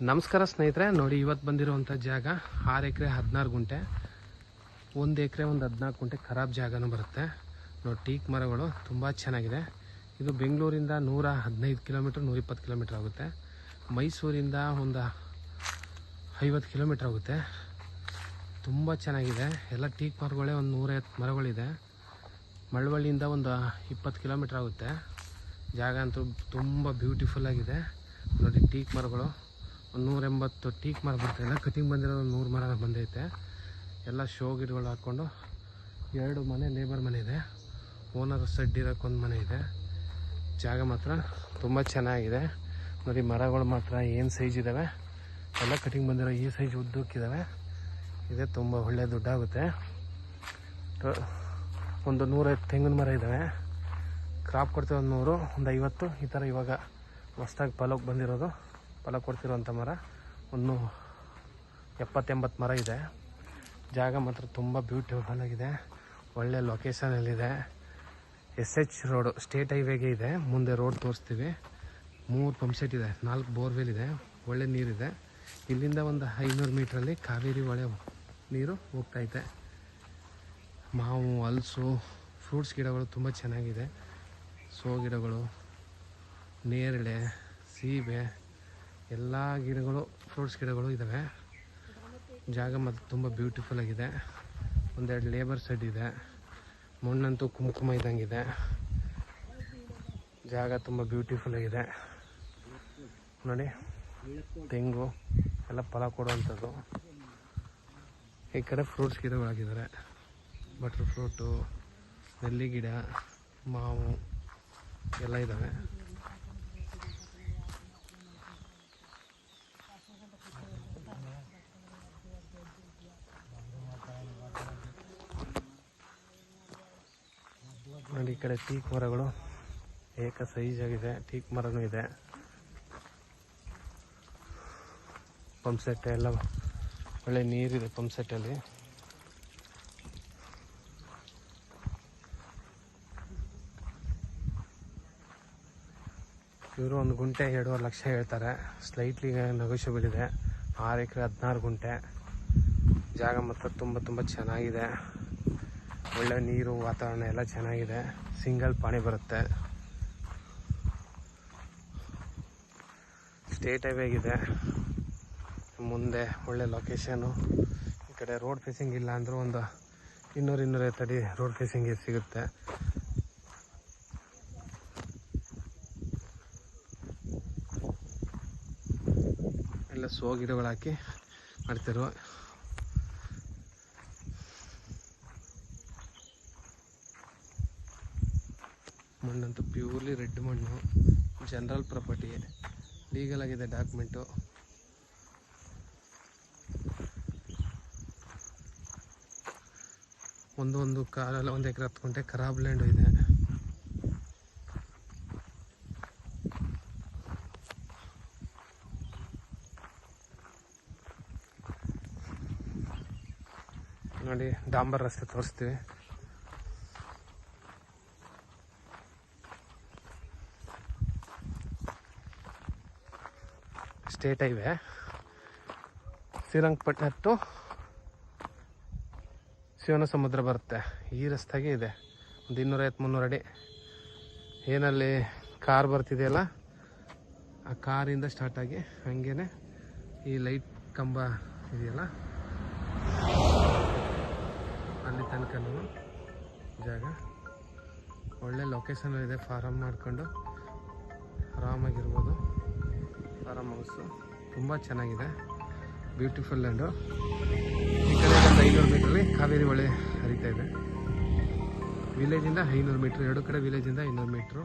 ನಮಸ್ಕಾರ ಸ್ನೇಹಿತರೆ, ನೋಡಿ ಇವತ್ತು ಬಂದಿರುವಂಥ ಜಾಗ 6 ಎಕರೆ 16 ಗುಂಟೆ, 1 ಎಕರೆ 14 ಗುಂಟೆ ಖರಾಬ್ ಜಾಗನೂ ಬರುತ್ತೆ. ನೋಡಿ ಟೀಕ್ ಮರಗಳು ತುಂಬ ಚೆನ್ನಾಗಿದೆ. ಇದು ಬೆಂಗಳೂರಿಂದ 115 ಕಿಲೋಮೀಟ್ರ್ 120 ಕಿಲೋಮೀಟ್ರ್ ಆಗುತ್ತೆ. ಮೈಸೂರಿಂದ ಒಂದು 50 ಕಿಲೋಮೀಟ್ರ್ ಆಗುತ್ತೆ. ತುಂಬ ಚೆನ್ನಾಗಿದೆ. ಎಲ್ಲ ಟೀಕ್ ಮರಗಳೇ ಒಂದು 150 ಮರಗಳಿದೆ. ಮಳವಳ್ಳಿಯಿಂದ ಒಂದು 20 ಕಿಲೋಮೀಟ್ರ್ ಆಗುತ್ತೆ. ಜಾಗ ಅಂತೂ ತುಂಬ ಬ್ಯೂಟಿಫುಲ್ ಆಗಿದೆ. ನೋಡಿ ಟೀಕ್ ಮರಗಳು ಒಂದು 180 ಟೀಕ್ ಮರ ಬರ್ತದೆ. ಎಲ್ಲ ಕಟಿಂಗ್ ಬಂದಿರೋ ಒಂದು 100 ಮರ ಬಂದೈತೆ. ಎಲ್ಲ ಶೋ ಗಿಡಗಳು ಹಾಕ್ಕೊಂಡು 2 ಮನೆ ಲೇಬರ್ ಮನೆ ಇದೆ. ಓನರ್ ಸೆಡ್ ಇರೋಕ್ಕೊಂದು ಮನೆ ಇದೆ. ಜಾಗ ಮಾತ್ರ ತುಂಬ ಚೆನ್ನಾಗಿದೆ. ನೋಡಿ ಮರಗಳು ಮಾತ್ರ ಏನು ಸೈಜ್ ಇದ್ದಾವೆ. ಎಲ್ಲ ಕಟಿಂಗ್ ಬಂದಿರೋ ಈ ಸೈಜ್ ಉದ್ದಕ್ಕಿದ್ದಾವೆ. ಇದೆ ತುಂಬ ಒಳ್ಳೆ ದುಡ್ಡಾಗುತ್ತೆ. ಒಂದು 150 ತೆಂಗಿನ ಮರ ಇದ್ದಾವೆ. ಕ್ರಾಪ್ ಕೊಡ್ತೀವಿ ಒಂದು 100, ಒಂದು 50 ಈ ಥರ. ಇವಾಗ ಹೊಸ್ದಾಗಿ ಫಲಕ್ಕೆ ಬಂದಿರೋದು, ಫಲ ಕೊಡ್ತಿರೋಂಥ ಮರ ಒಂದು 70-80 ಮರ ಇದೆ. ಜಾಗ ಮಾತ್ರ ತುಂಬ ಬ್ಯೂಟಿಫುಲ್ ಆಗಿದೆ. ಒಳ್ಳೆ ಲೊಕೇಶನಲ್ಲಿದೆ. SH ರೋಡು ಸ್ಟೇಟ್ ಹೈವೇಗೆ ಇದೆ. ಮುಂದೆ ರೋಡ್ ತೋರಿಸ್ತೀವಿ. 3 ಪಂಪ್ ಸೆಟ್ ಇದೆ, 4 ಬೋರ್ವೆಲ್ ಇದೆ. ಒಳ್ಳೆ ನೀರಿದೆ. ಇಲ್ಲಿಂದ ಒಂದು 500 ಮೀಟ್ರಲ್ಲಿ ಕಾವೇರಿ ಹೊಳೆ ನೀರು ಹೋಗ್ತೈತೆ. ಮಾವು, ಹಲಸು, ಫ್ರೂಟ್ಸ್ ಗಿಡಗಳು ತುಂಬ ಚೆನ್ನಾಗಿದೆ. ಸೋ ಗಿಡಗಳು, ನೇರಳೆ, ಸೀಬೆ, ಎಲ್ಲ ಗಿಡಗಳು, ಫ್ರೂಟ್ಸ್ ಗಿಡಗಳು ಇದ್ದಾವೆ. ಜಾಗ ಮತ್ತು ತುಂಬ ಬ್ಯೂಟಿಫುಲ್ ಆಗಿದೆ. ಒಂದೆರಡು ಲೇಬರ್ ಸೆಡ್ ಇದೆ. ಮಣ್ಣಂತೂ ಕುಂಕುಮ ಇದ್ದಂಗಿದೆ. ಜಾಗ ತುಂಬ ಬ್ಯೂಟಿಫುಲ್ ಆಗಿದೆ. ನೋಡಿ ತೆಂಗು ಎಲ್ಲ ಫಲ ಕೊಡುವಂಥದ್ದು. ಈ ಕಡೆ ಫ್ರೂಟ್ಸ್ ಗಿಡಗಳಾಗಿದ್ದಾರೆ. ಬಟರ್ ಫ್ರೂಟು, ನೆಲ್ಲಿ ಗಿಡ, ಮಾವು ಎಲ್ಲ ಇದ್ದಾವೆ. ನೋಡಿ ಈ ಕಡೆ ಟೀಕ್ ಮರಗಳು ಏಕ ಸೈಜ್ ಆಗಿದೆ. ಟೀಕ್ ಮರನೂ ಇದೆ. ಪಂಪ್ ಸೆಟ್ ಎಲ್ಲ ಒಳ್ಳೆ ನೀರಿದೆ ಪಂಪ್ ಸೆಟ್ಟಲ್ಲಿ. ಇವರು 1 ಗುಂಟೆ 2.5 ಲಕ್ಷ ಹೇಳ್ತಾರೆ. ಸ್ಲೈಟ್ಲಿ ನೆಗೋಷಿಯಬಲ್ ಇದೆ. 6 ಎಕರೆ 16 ಗುಂಟೆ. ಜಾಗ ಮಾತ್ರ ತುಂಬ ಚೆನ್ನಾಗಿದೆ. ಒಳ್ಳೆ ನೀರು, ವಾತಾವರಣ ಎಲ್ಲ ಚೆನ್ನಾಗಿದೆ. ಸಿಂಗಲ್ ಪಾಣಿ ಬರುತ್ತೆ. ಸ್ಟೇಟ್ ಹೈವೇಗಿದೆ. ಮುಂದೆ ಒಳ್ಳೆ ಲೊಕೇಶನು. ಈ ಕಡೆ ರೋಡ್ ಫೇಸಿಂಗ್ ಇಲ್ಲ ಅಂದರೂ ಒಂದು 200-250 ಅಡಿ ರೋಡ್ ಫೇಸಿಂಗ್ ಸಿಗುತ್ತೆ. ಎಲ್ಲ ಸೋ ಗಿಡಗಳು ಹಾಕಿ ಮಾಡ್ತಿರುವ. ಮಣ್ಣಂತೂ ಪ್ಯೂರ್ಲಿ ರೆಡ್ ಮಣ್ಣು. ಜನರಲ್ ಪ್ರಾಪರ್ಟಿ, ಲೀಗಲ್ ಆಗಿದೆ ಡಾಕ್ಯುಮೆಂಟು. ಒಂದು ಕಾಲಲ್ಲಿ 1 ಎಕರೆ 10 ಗುಂಟೆ ಖರಾಬ್ ಲ್ಯಾಂಡು ಇದೆ. ನೋಡಿ ಡಾಂಬರ್ ರಸ್ತೆ ತೋರಿಸ್ತೀವಿ. ಸ್ಟೇಟ್ ಹೈವೇ ಶ್ರೀರಂಗಪಟ್ಟಣ ಟು ಶಿವನ ಸಮುದ್ರ ಬರುತ್ತೆ. ಈ ರಸ್ತೆಗೆ ಇದೆ. ಒಂದು 250-300 ಅಡಿ. ಏನಲ್ಲಿ ಕಾರ್ ಬರ್ತಿದೆಯಲ್ಲ, ಆ ಕಾರಿಂದ ಸ್ಟಾರ್ಟ್ ಆಗಿ ಹಂಗೇನೆ ಈ ಲೈಟ್ ಕಂಬ ಇದೆಯಲ್ಲ ಅಲ್ಲಿ ತನಕನೂ ಜಾಗ ಒಳ್ಳೆ ಲೊಕೇಶನ್ ಇದೆ. ಫಾರಮ್ ಮಾಡ್ಕೊಂಡು ಆರಾಮಾಗಿರ್ಬೋದು. ಫಾರಮ್ ಹೌಸು ತುಂಬ ಚೆನ್ನಾಗಿದೆ. Beautiful land. ಈ ಕಡೆ ಒಂದು 500 ಮೀಟ್ರಲ್ಲಿ ಕಾವೇರಿ ಹೊಳೆ ಹರಿತಾ ಇದೆ. ವಿಲೇಜಿಂದ 500 ಮೀಟ್ರ್, 2 ಕಡೆ ವಿಲೇಜಿಂದ 500 ಮೀಟ್ರು.